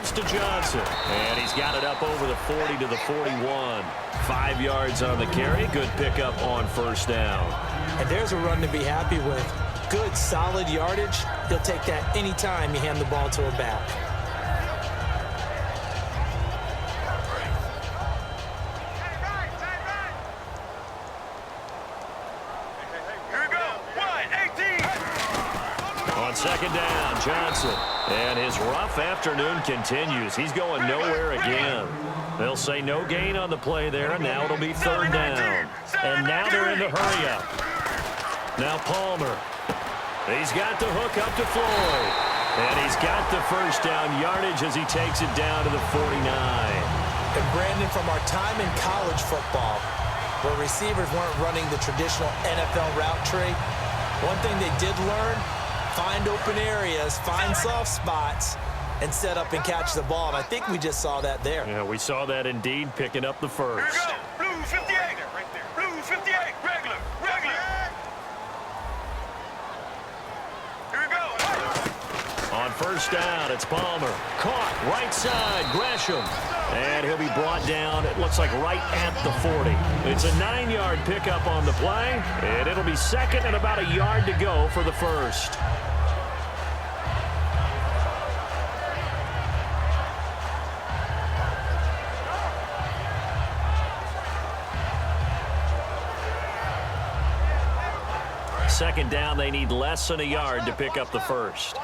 pitch to Johnson. And he's got it up over the 40 to the 41. 5 yards on the carry. Good pickup on first down. And there's a run to be happy with. Good, solid yardage. He'll take that anytime you hand the ball to a back. On second down, Johnson. And his rough afternoon continues. He's going nowhere again. They'll say no gain on the play there, and now it'll be third down. And now they're in the hurry up. Now Palmer. He's got the hook up to Floyd. And he's got the first down yardage as he takes it down to the 49. And Brandon, from our time in college football, where receivers weren't running the traditional NFL route tree, one thing they did learn, find open areas, find soft spots, and set up and catch the ball. And I think we just saw that there. Yeah, we saw that indeed, picking up the first. Here we go. Blue 58. Right there. Blue 58. Regular. Here we go. On first down, it's Palmer. Caught, right side, Gresham. And he'll be brought down, it looks like right at the 40. It's a 9-yard pickup on the play, and it'll be second and about a yard to go for the first. Second down, they need less than a yard to pick up the first.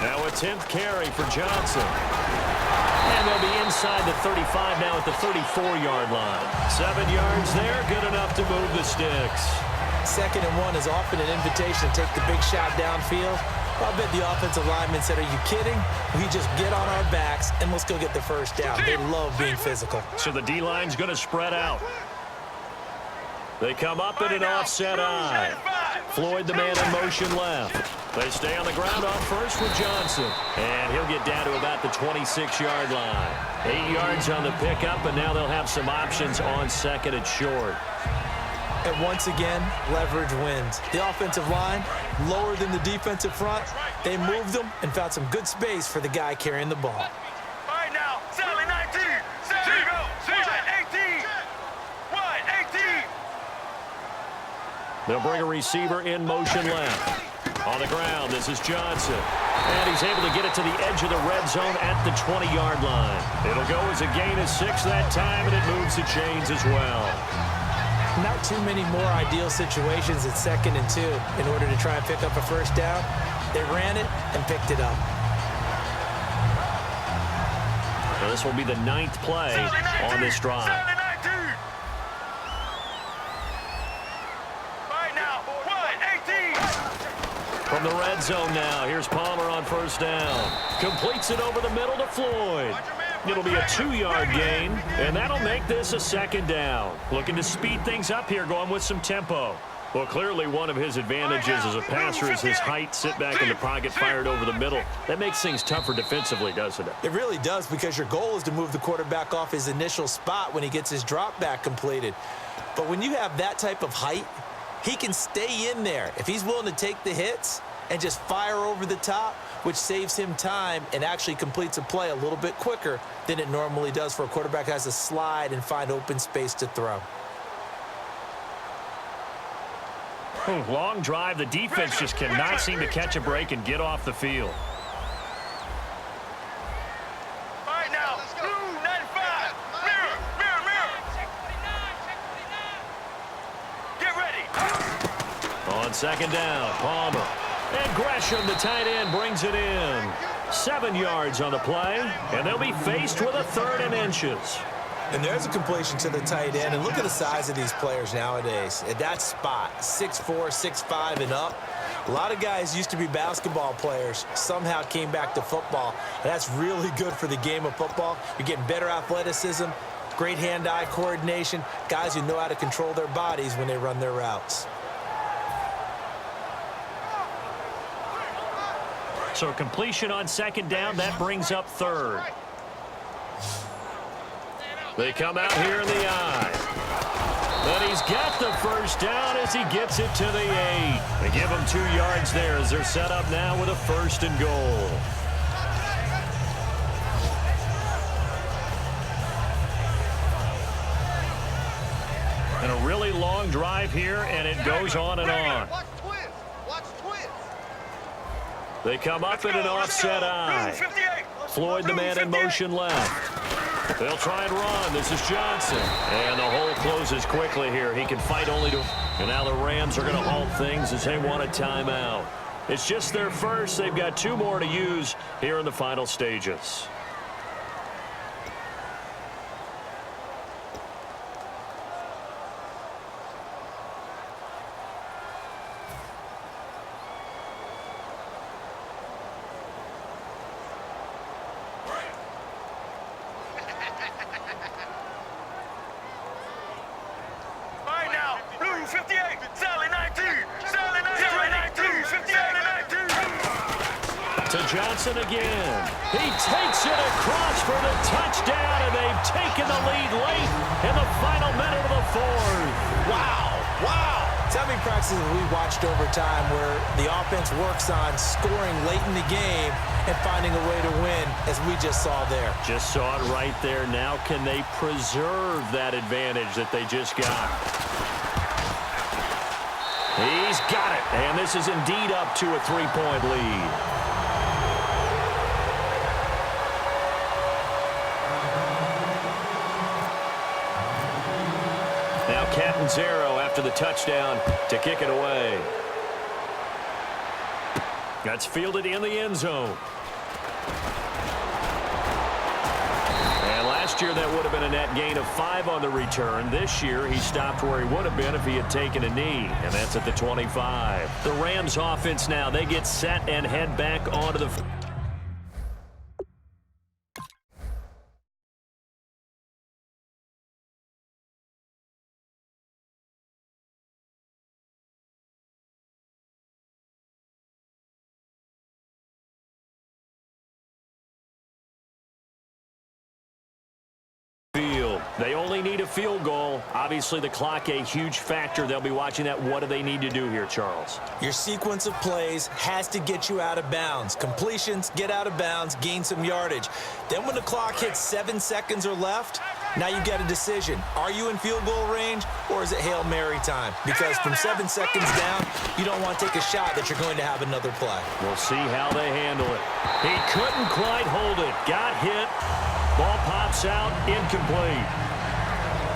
Now a 10th carry for Johnson. And they'll be inside the 35 now at the 34-yard line. 7 yards there, good enough to move the sticks. Second and 1 is often an invitation to take the big shot downfield. I bet the offensive lineman said, are you kidding? We just get on our backs and let's go get the first down. They love being physical. So the D-line's going to spread out. They come up in an offset eye. Floyd, the man in motion left. They stay on the ground on first with Johnson. And he'll get down to about the 26-yard line. 8 yards on the pickup, and now they'll have some options on second and short. And once again, leverage wins. The offensive line, lower than the defensive front. They moved them and found some good space for the guy carrying the ball. All right now, Sally 19. Here we go. Wide 18. Wide 18. They'll bring a receiver in motion left. On the ground, this is Johnson. And he's able to get it to the edge of the red zone at the 20-yard line. It'll go as a gain of 6 that time, and it moves the chains as well. Not too many more ideal situations at second and 2 in order to try and pick up a first down. They ran it and picked it up. Well, this will be the 9th play on this drive. From the red zone now, here's Palmer on first down. Completes it over the middle to Floyd. It'll be a 2-yard gain, and that'll make this a second down. Looking to speed things up here, going with some tempo. Well, clearly one of his advantages as a passer is his height, sit back in the pocket, fired over the middle. That makes things tougher defensively, doesn't it? It really does, because your goal is to move the quarterback off his initial spot when he gets his drop back completed. But when you have that type of height, he can stay in there if he's willing to take the hits and just fire over the top, which saves him time and actually completes a play a little bit quicker than it normally does for a quarterback who has to slide and find open space to throw. Long drive. The defense just cannot seem to catch a break and get off the field. All right now, blue 95. Mirror. Get ready. On second down, Palmer. And Gresham, the tight end, brings it in. 7 yards on the play, and they'll be faced with a 3rd and inches. And there's a completion to the tight end. And look at the size of these players nowadays. At that spot, 6'4", 6'5", and up. A lot of guys used to be basketball players, somehow came back to football. And that's really good for the game of football. You're getting better athleticism, great hand-eye coordination, guys who know how to control their bodies when they run their routes. So completion on second down, that brings up 3rd. They come out here in the eye. But he's got the first down as he gets it to the 8. They give him 2 yards there as they're set up now with a 1st and goal. And a really long drive here, and it goes on and on. They come up in an offset eye. Floyd, the man in motion left. They'll try and run. This is Johnson. And the hole closes quickly here. He can fight only to... And now the Rams are going to halt things as they want a timeout. It's just their first. They've got 2 more to use here in the final stages. Johnson again. He takes it across for the touchdown, and they've taken the lead late in the final minute of the 4th. Wow. How many practices we watched over time where the offense works on scoring late in the game and finding a way to win, as we just saw there. Just saw it right there. Now can they preserve that advantage that they just got? He's got it, and this is indeed up to a 3-point lead. Now Catanzaro after the touchdown to kick it away. That's fielded in the end zone. And last year that would have been a net gain of 5 on the return. This year he stopped where he would have been if he had taken a knee, and that's at the 25. The Rams offense now, they get set and head back onto the... They only need a field goal. Obviously, the clock a huge factor. They'll be watching that. What do they need to do here, Charles? Your sequence of plays has to get you out of bounds. Completions, get out of bounds, gain some yardage. Then when the clock hits 7 seconds or left, now you get a decision. Are you in field goal range, or is it Hail Mary time? Because from 7 seconds down, you don't want to take a shot that you're going to have another play. We'll see how they handle it. He couldn't quite hold it. Got hit. Ball pops out, incomplete.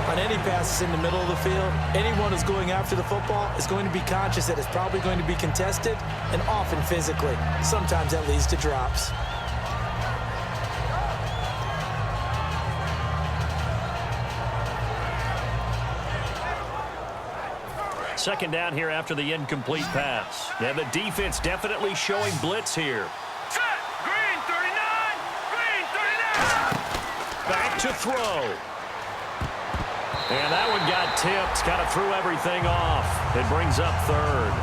On any passes in the middle of the field, anyone who's going after the football is going to be conscious that it's probably going to be contested, and often physically. Sometimes that leads to drops. Second down here after the incomplete pass. And the defense definitely showing blitz here. Green 39! Green 39! Back to throw. And that one got tipped. Kind of threw everything off. It brings up 3rd.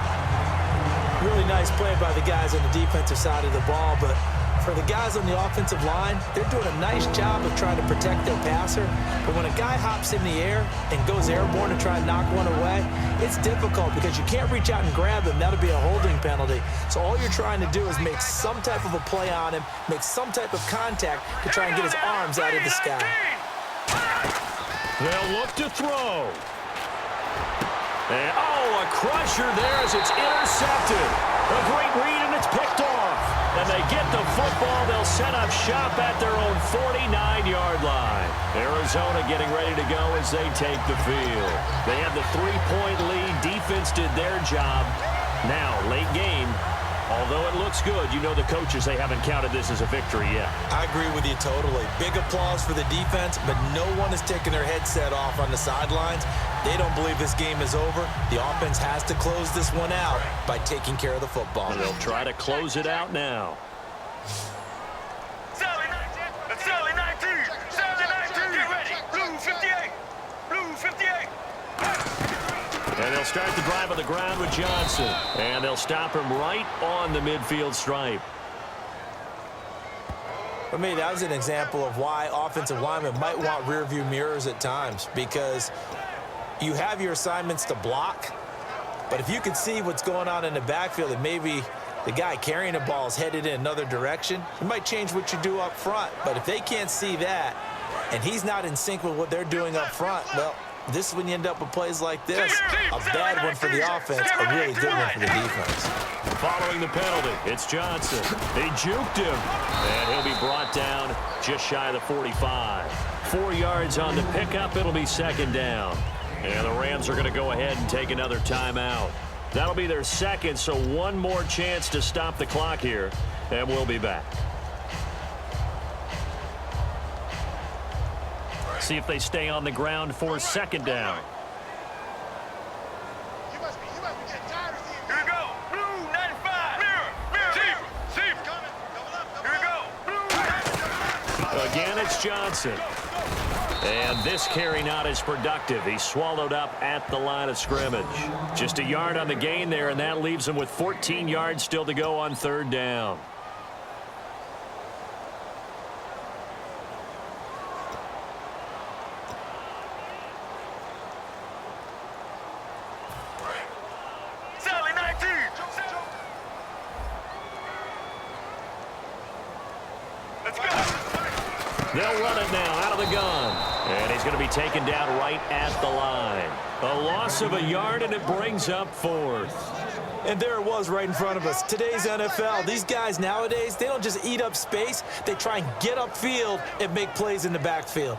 Really nice play by the guys on the defensive side of the ball, but for the guys on the offensive line, they're doing a nice job of trying to protect their passer. But when a guy hops in the air and goes airborne to try and knock one away, it's difficult because you can't reach out and grab him. That'll be a holding penalty. So all you're trying to do is make some type of a play on him, make some type of contact to try and get his arms out of the sky. They'll look to throw. And, a crusher there as it's intercepted. A great read, and it's picked off. And they get the football. They'll set up shop at their own 49-yard line. Arizona getting ready to go as they take the field. They have the 3-point lead. Defense did their job. Now, late game. Although it looks good, you know the coaches, they haven't counted this as a victory yet. I agree with you totally. Big applause for the defense, but no one is taking their headset off on the sidelines. They don't believe this game is over. The offense has to close this one out by taking care of the football. And they'll try to close it out now. Sally 19! Sally 19! Sally 19! Get ready! Blue 58! Blue 58! And they'll start the drive on the ground with Johnson. And they'll stop him right on the midfield stripe. For me, that was an example of why offensive linemen might want rearview mirrors at times, because You have your assignments to block, but if you can see what's going on in the backfield and maybe the guy carrying the ball is headed in another direction, you might change what you do up front. But if they can't see that and he's not in sync with what they're doing up front, well, this is when you end up with plays like this. A bad one for the offense, a really good one for the defense. Following the penalty, it's Johnson. They juked him, and he'll be brought down just shy of the 45. 4 yards on the pickup. It'll be second down. And the Rams are going to go ahead and take another timeout. That'll be their second, so one more chance to stop the clock here, and we'll be back. See if they stay on the ground for second down. You must be getting tired of seeing. Here we go. Blue 95. Mirror. Chief. Here we go. Again, it's Johnson. And this carry not as productive. He's swallowed up at the line of scrimmage. Just a yard on the gain there, and that leaves him with 14 yards still to go on third down. Sally 19. Let's go. They'll run it now out of the gun. And he's going to be taken down right at the line. A loss of a yard, and it brings up fourth. And there it was right in front of us. Today's NFL, these guys nowadays, they don't just eat up space. They try and get upfield and make plays in the backfield.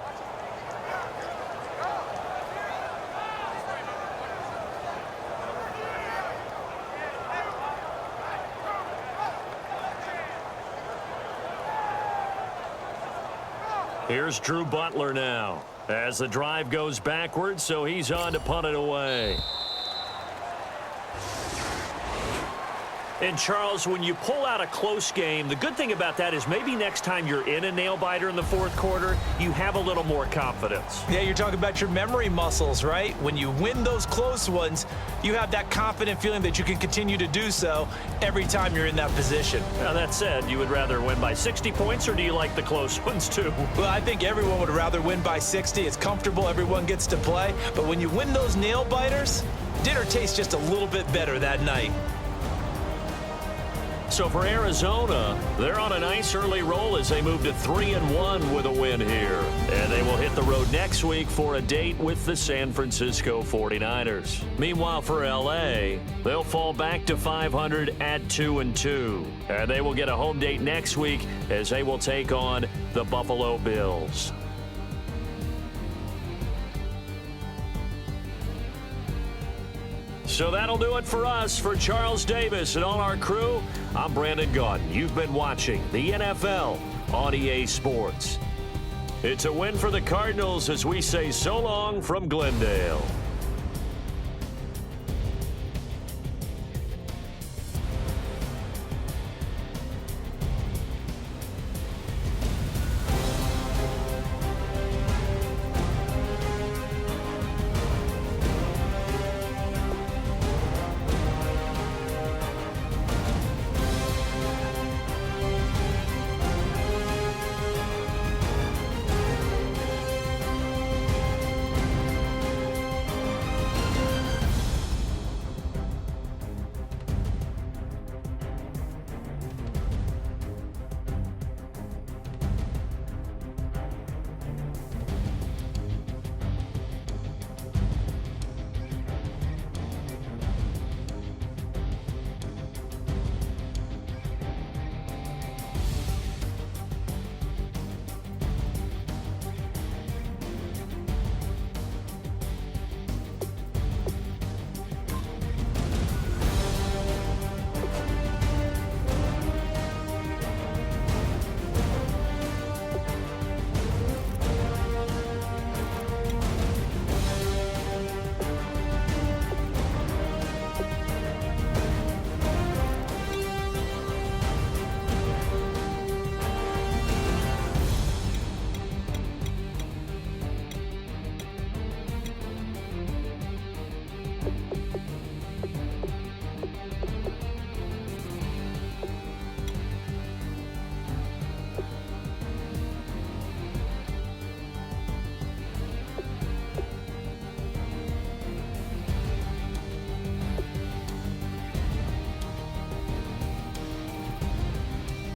Here's Drew Butler now as the drive goes backwards, so he's on to punt it away. And, Charles, when you pull out a close game, the good thing about that is maybe next time you're in a nail-biter in the fourth quarter, you have a little more confidence. Yeah, you're talking about your memory muscles, right? When you win those close ones, you have that confident feeling that you can continue to do so every time you're in that position. Now, that said, you would rather win by 60 points, or do you like the close ones too? Well, I think everyone would rather win by 60. It's comfortable. Everyone gets to play. But when you win those nail-biters, dinner tastes just a little bit better that night. So for Arizona, they're on a nice early roll as they move to 3-1 with a win here. And they will hit the road next week for a date with the San Francisco 49ers. Meanwhile, for L.A., they'll fall back to 500 at 2-2. And they will get a home date next week as they will take on the Buffalo Bills. So that'll do it for us. For Charles Davis and all our crew, I'm Brandon Gaudin. You've been watching the NFL on EA Sports. It's a win for the Cardinals as we say so long from Glendale.